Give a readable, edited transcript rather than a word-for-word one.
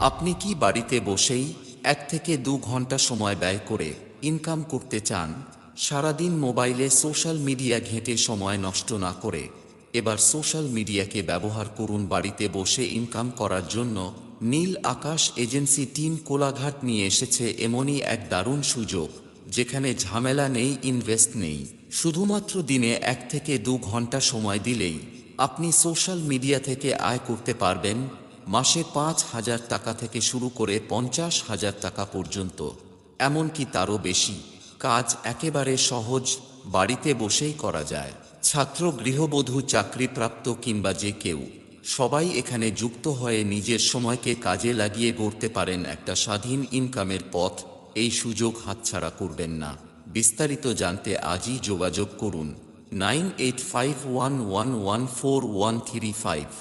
আপনি কি বাড়িতে বসেই 1 থেকে 2 ঘন্টা সময় ব্যয় করে ইনকাম করতে চান? সারাদিন মোবাইলে সোশ্যাল মিডিয়া ঘেঁটে সময় নষ্ট না করে এবার সোশ্যাল মিডিয়াকে ব্যবহার করুন বাড়িতে বসে ইনকাম করার জন্য। নীল আকাশ এজেন্সি টিম কোলাঘাট নিয়ে এসেছে এমনই এক দারুণ সুযোগ, যেখানে ঝামেলা নেই, ইনভেস্ট নেই। শুধুমাত্র দিনে 1 থেকে 2 ঘন্টা সময় দিলেই আপনি সোশ্যাল মিডিয়া থেকে আয় করতে পারবেন মাসে 5,000 টাকা থেকে শুরু করে 50,000 টাকা পর্যন্ত, এমনকি তারও বেশি। কাজ একেবারে সহজ, বাড়িতে বসেই করা যায়। ছাত্র, গৃহবধূ, চাকরিপ্রাপ্ত কিংবা যে কেউ, সবাই এখানে যুক্ত হয়ে নিজের সময়কে কাজে লাগিয়ে গড়তে পারেন একটা স্বাধীন ইনকামের পথ। এই সুযোগ হাতছাড়া করবেন না। বিস্তারিত জানতে আজই যোগাযোগ করুন 9851114135।